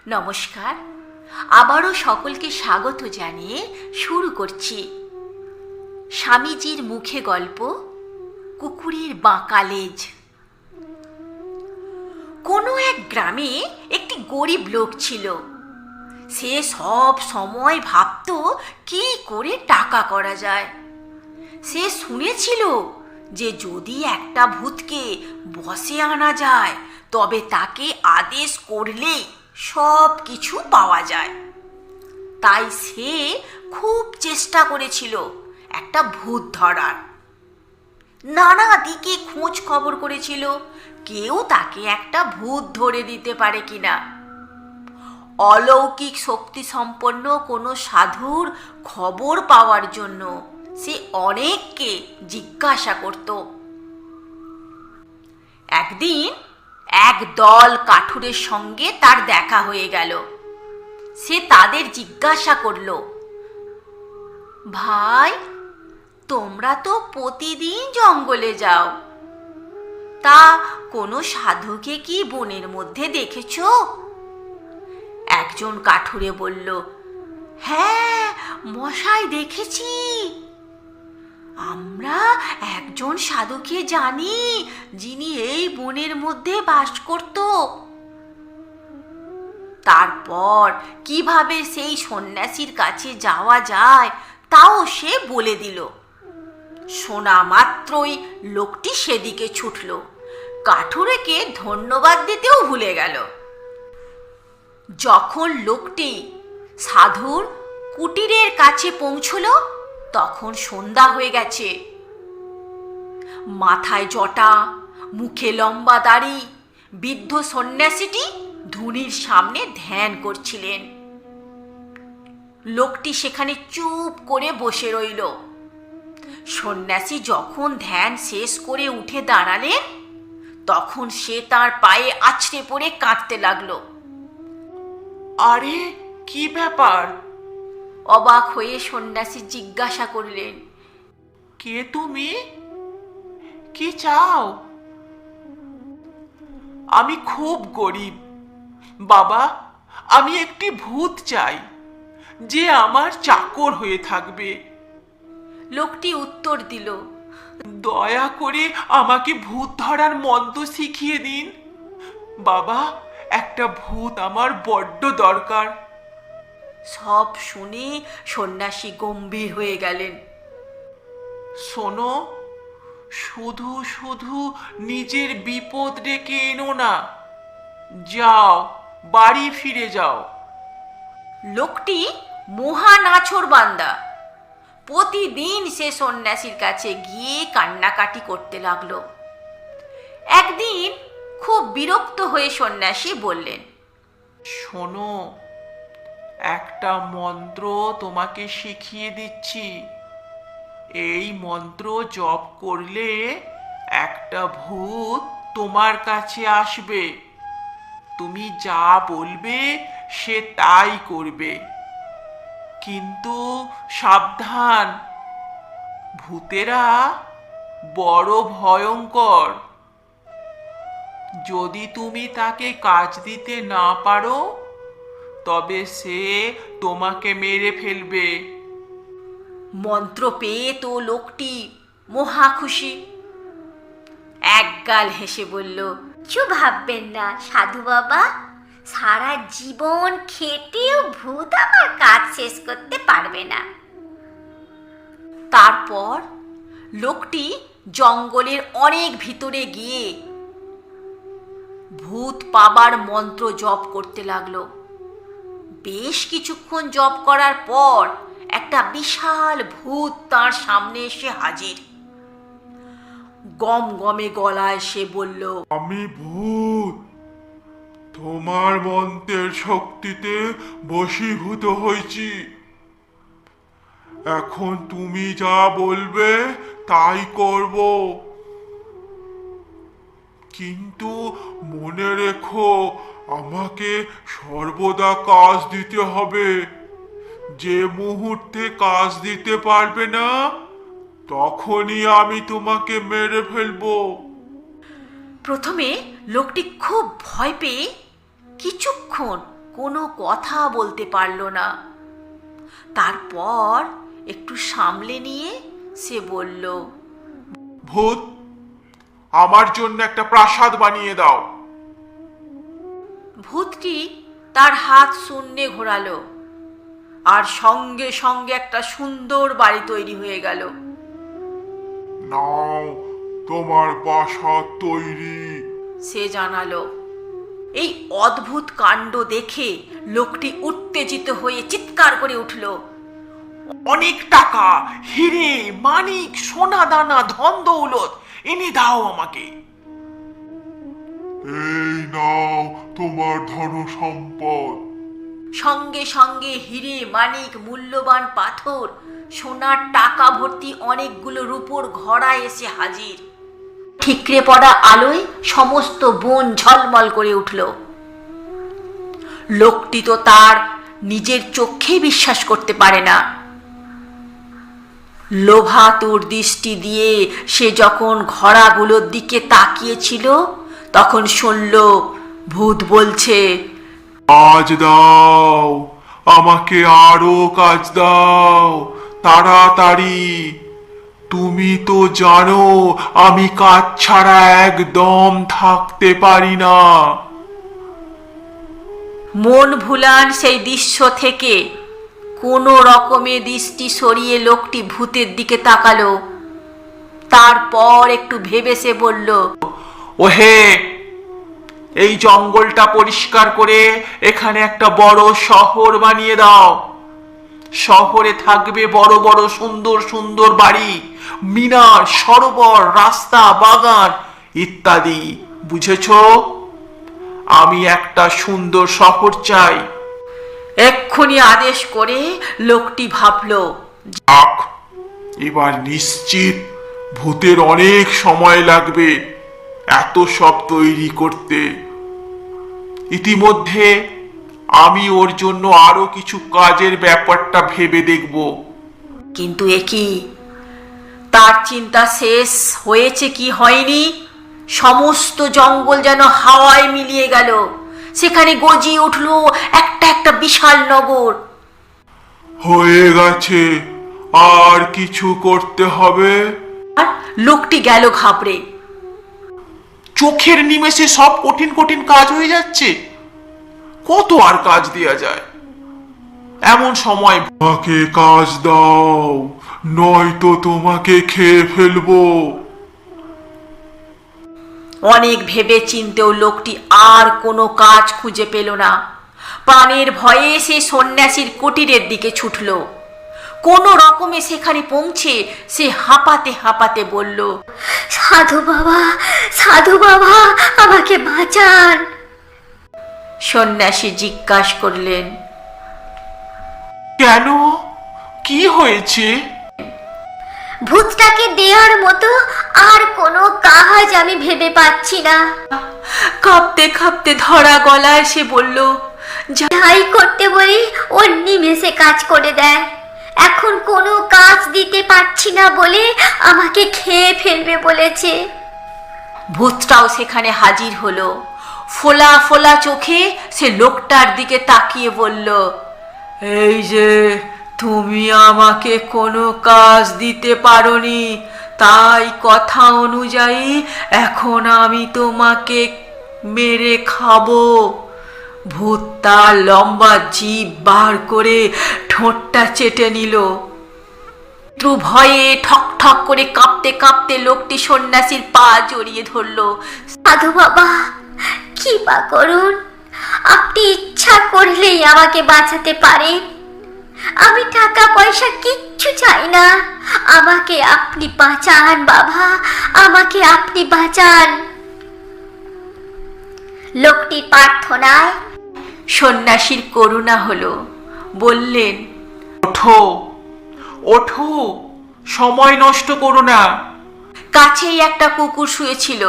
নমস্কার। আবারও সকলকে স্বাগত জানিয়ে শুরু করছি স্বামীজির মুখে গল্প কুকুরের বাঁকা লেজ। কোনো এক গ্রামে একটি গরিব লোক ছিল। সে সব সময় ভাবতো কি করে টাকা করা যায়। সে শুনেছিল যে যদি একটা ভূতকে বশে আনা যায় তবে তাকে আদেশ করলেই সব কিছু পাওয়া যায়। তাই সে খুব চেষ্টা করেছিল একটা ভূত ধরার। নানা দিকে খোঁজ খবর করেছিল কেউ তাকে একটা ভূত ধরে দিতে পারে কিনা। অলৌকিক শক্তি সম্পন্ন কোনো সাধুর খবর পাওয়ার জন্য সে অনেককে জিজ্ঞাসা করত। একদিন এক দল কাঠুরের সঙ্গে তার দেখা হয়ে গেল। সে তাদের জিজ্ঞাসা করল, ভাই, তোমরা তো প্রতিদিন জঙ্গলে যাও, তা কোনো সাধুকে কি বনের মধ্যে দেখেছো? একজন কাঠুরে বলল, হ্যাঁ মশাই, দেখেছি। আমরা একজন সাধুকে জানি যিনি এই বনের মধ্যে বাস করত। তারপর কিভাবে সেই সন্ন্যাসীর কাছে যাওয়া যায় তাও সে বলে দিল। শোনা মাত্রই লোকটি সেদিকে ছুটল, কাঠুরেকে ধন্যবাদ দিতেও ভুলে গেল। যখন লোকটি সাধুর কুটিরের কাছে পৌঁছল তখন সন্ধ্যা হয়ে গেছে। মাথায় জটা, মুখে লম্বা দাড়ি বৃদ্ধ সন্ন্যাসীটি ধুনির সামনে ধ্যান করছিলেন। লোকটি সেখানে চুপ করে বসে রইল। সন্ন্যাসী যখন ধ্যান শেষ করে উঠে দাঁড়ালেন তখন সে তার পায়ে আছড়ে পড়ে কাঁদতে লাগলো। আরে, কি ব্যাপার? অবাক হয়ে সন্ন্যাসী জিজ্ঞাসা করলেন, কে তুমি? কি চাও? আমি খুব গরিব বাবা, আমি একটি ভূত চাই যে আমার চাকর হয়ে থাকবে। লোকটি উত্তর দিল, দয়া করে আমাকে ভূত ধরার মন্ত্র শিখিয়ে দিন বাবা, একটা ভূত আমার বড্ড দরকার। সব শুনে সন্ন্যাসী গম্ভীর হয়ে গেলেন। শোনো, শুধু শুধু নিজের বিপদ ডেকে এনো না, যাও বাড়ি ফিরে যাও। লোকটি মহা নাছোড়বান্দা। প্রতিদিন সে সন্ন্যাসীর কাছে গিয়ে কান্নাকাটি করতে লাগলো। একদিন খুব বিরক্ত হয়ে সন্ন্যাসী বললেন, শোনো, একটা মন্ত্র তোমাকে শিখিয়ে দিচ্ছি। এই মন্ত্র জপ করলে একটা ভূত তোমার কাছে আসবে। তুমি যা বলবে সে তাই করবে, কিন্তু সাবধান, ভূতেরা বড় ভয়ঙ্কর। যদি তুমি তাকে কাজ দিতে না পারো তবে সে তোমাকে মেরে ফেলবে। মন্ত্র পেয়ে তো লোকটি মহা খুশি। একগাল হেসে বলল, কিছু ভাববেন না সাধু বাবা, সারা জীবন খেটেও ভূত আমার কাজ শেষ করতে পারবে না। তারপর লোকটি জঙ্গলের অনেক ভিতরে গিয়ে ভূত পাবার মন্ত্র জপ করতে লাগলো। বেশ কিছুক্ষণ জপ করার পর একটা বিশাল ভূত তার সামনে এসে হাজির। গম গমে গলায় সে বলল, আমি ভূত, তোমার মন্ত্রের শক্তিতে বশীভূত হয়েছি। এখন তুমি যা বলবে তাই করব, কিন্তু মনে রেখো আমাকে সর্বদা কাজ দিতে হবে। যে মুহূর্তে কাজ দিতে পারবে না তখনই আমি তোমাকে মেরে ফেলবো। প্রথমে লোকটি খুব ভয় পেয়ে কিছুক্ষণ কোনো কথা বলতে পারল না। তারপর একটু সামলে নিয়ে সে বলল, ভূত, আমার জন্য একটা প্রাসাদ বানিয়ে দাও। ভূতটি তার হাত শূন্যে ঘোরালো, আর সঙ্গে সঙ্গে একটা সুন্দর বাড়ি তৈরি হয়ে গেল। নাও, তোমার বাসা তৈরি। সে জানালো। এই অদ্ভুত কাণ্ড দেখে লোকটি উত্তেজিত হয়ে চিৎকার করে উঠল, অনেক টাকা, হিরে, মানিক, সোনা দানা, ধন দৌলত এনে দাও আমাকে। এই নাও তোমার ধন সম্পদ। সঙ্গে সঙ্গে হিরে, মানিক, মূল্যবান পাথর, সোনার টাকা ভর্তি অনেকগুলো রূপোর ঘড়া এসে হাজির। ঠিকরে পড়া আলোয় সমস্ত বন ঝলমল করে উঠল। লোকটি তো তার নিজের চোখেই বিশ্বাস করতে পারে না। লোভাতুর দৃষ্টি দিয়ে সে যখন ঘোড়াগুলোর দিকে তাকিয়েছিল, তখন শুনল ভূত বলছে, কাজ দাও, আমাকে আরো কাজ দাও, তাড়াতাড়ি। তুমি তো জানো আমি কাজ ছাড়া একদম থাকতে পারি না। মন ভুলান সেই দৃশ্য থেকে কোনো রকমে দৃষ্টি সরিয়ে লোকটি ভূতের দিকে তাকালো। তারপর একটু ভেবে সে বলল, ওহে, এই জঙ্গলটা পরিষ্কার করে এখানে একটা বড় শহর বানিয়ে দাও। শহরে থাকবে বড় বড় সুন্দর সুন্দর বাড়ি, মিনার, সরোবর, রাস্তা, বাগান ইত্যাদি। বুঝেছো? আমি একটা সুন্দর শহর চাই। এক্ষুনি আদেশ করে লোকটি ভাবল, যাক, এবার নিশ্চিত ভূতের অনেক সময় লাগবে এত সব তৈরি করতে। ইতিমধ্যে আমি ওর জন্য আরো কিছু কাজের ব্যাপারটা ভেবে দেখব। কিন্তু একই, তার চিন্তা শেষ হয়েছে কি হয়নি, সমস্ত জঙ্গল যেন হাওয়ায় মিলিয়ে গেল। সেখানে গজিয়ে উঠল একটা একটা বিশাল নগর। হয়ে গেছে, আর কিছু করতে হবে? আর লোকটি গেল ঘাবড়ে। চোখের নিমেষে সব কঠিন কঠিন কাজ হয়ে যাচ্ছে। কত আর কাজ দেয়া যায়? এমন সময় আমাকে কাজ দাও, নয়তো তোমাকে খেয়ে ফেলবো। অনেক ভেবে চিন্তেও লোকটি আর কোনো কাজ খুঁজে পেল না। প্রাণের ভয়ে সে সন্ন্যাসীর কুটিরের দিকে ছুটল। কোনো রকমে সেখানে পৌঁছে সে হাঁপাতে হাঁপাতে বলল, সাধু বাবা, সাধু বাবা, আমাকে বাঁচান। সন্ন্যাসী জিজ্ঞাসা করলেন, কেন? কি হয়েছে? ভূতটাকে দেওয়ার মতো আর কোনো কাজ আমি ভেবে পাচ্ছি না। কাঁপতে কাঁপতে ধরা গলায় সে বলল, যাই করতে বলি ও নিমেষে কাজ করে দেয়। এখন কোনো কাজ দিতে পারছি না বলে আমাকে খেয়ে ফেলবে বলেছে। ভূতটাও সেখানে হাজির হলো। ফোলা ফোলা চোখে সে লোকটার দিকে তাকিয়ে বলল, এই যে তুমি আমাকে কোনো কাজ দিতে পারোনি, তাই কথা অনুযায়ী এখন আমি তোমাকে মেরে খাবো। ভূত তার লম্বা জিভ বার করে ঠোঁটটা চেটে নিল। ভয়ে ঠক ঠক করে কাঁপতে কাঁপতে লোকটি সন্ন্যাসীর পা জড়িয়ে ধরল। সাধু বাবা, কি বা করুন, আপনি ইচ্ছা করলেই আমাকে বাঁচাতে পারেন। আমি টাকা পয়সা কিচ্ছু চাই না, আমাকে আপনি বাঁচান বাবা, আমাকে আপনি বাঁচান। লোকটির প্রার্থনায় সন্ন্যাসীর করুণা হলো। বললেন, ওঠো, ওঠো, সময় নষ্ট করো না। কাছেই একটা কুকুর শুয়েছিল।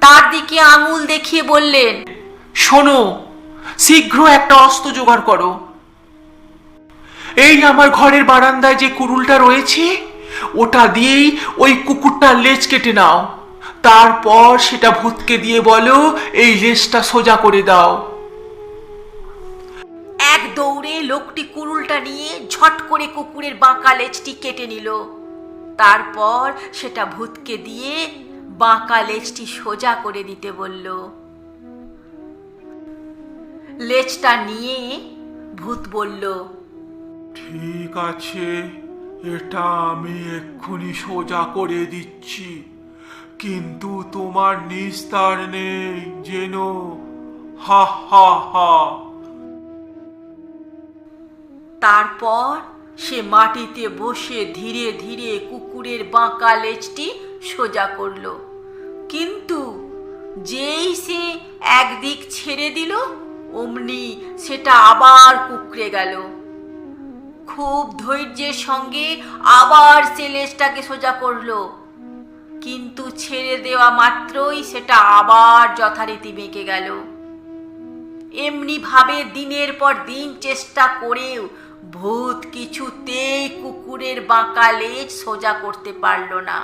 তার দিকে আঙুল দেখিয়ে বললেন, শোনো, শীঘ্র একটা অস্ত্র জোগাড় করো। এই আমার ঘরের বারান্দায় যে কুড়ুলটা রয়েছে, ওটা দিয়েই ওই কুকুরটার লেজ কেটে নাও। তারপর সেটা ভূতকে দিয়ে বলো এই লেজটা সোজা করে দাও। দৌড়ে লোকটি কুড়ুলটা নিয়ে ঝট করে কুকুরের বাঁকা লেজটি কেটে নিল। তারপর সেটা ভূতকে দিয়ে বাঁকা লেজটি সোজা করে দিতে বলল। লেজটা নিয়ে ভূত বলল, ঠিক আছে, এটা আমি এক্ষুনি সোজা করে দিচ্ছি, কিন্তু তোমার নিস্তার নেই যেন। হা হা হা। তারপর সে মাটিতে বসে ধীরে ধীরে কুকুরের বাঁকা লেজটি সোজা করল, কিন্তু যেই সে একদিক ছেড়ে দিল অমনি সেটা আবার কুঁকড়ে গেল। খুব ধৈর্যের সঙ্গে আবার সে লেজটাকে সোজা করলো, কিন্তু ছেড়ে দেওয়া মাত্রই সেটা আবার যথারীতি বেঁকে গেল। এমনি ভাবে দিনের পর দিন চেষ্টা করেও ভূত কিছুতেই কুকুরের বাঁকা লেজ সোজা করতে পারল না।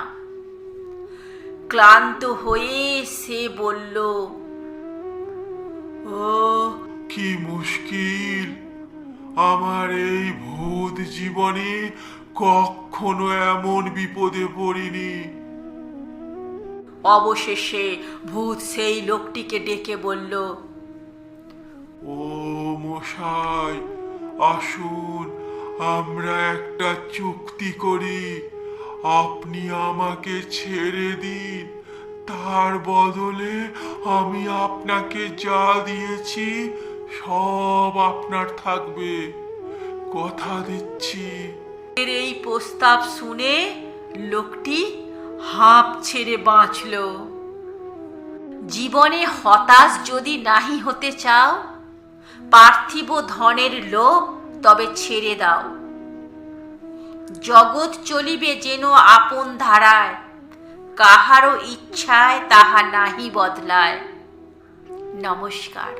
ক্লান্ত হয়ে সে বলল, ও কি মুশকিল! আমার এই ভূত জীবনে কখনো এমন বিপদে পড়িনি। অবশেষে ভূত সেই লোকটিকে ডেকে বলল, ও মশাই, আসুন আমরা একটা চুক্তি করি। আপনি আমাকে ছেড়ে দিন, তার বদলে আমি আপনাকে যা দিয়েছি সব আপনার থাকবে, কথা দিচ্ছি। এর এই প্রস্তাব শুনে লোকটি হাঁপ ছেড়ে বাঁচল। জীবনে হতাশ যদি নাহি হতে চাও, পার্থিব ধনের লোভ তবে ছেড়ে দাও। জগৎ চলিবে যেন আপন ধারায়, কাহারও ইচ্ছায় তাহা নাহি বদলায়। নমস্কার।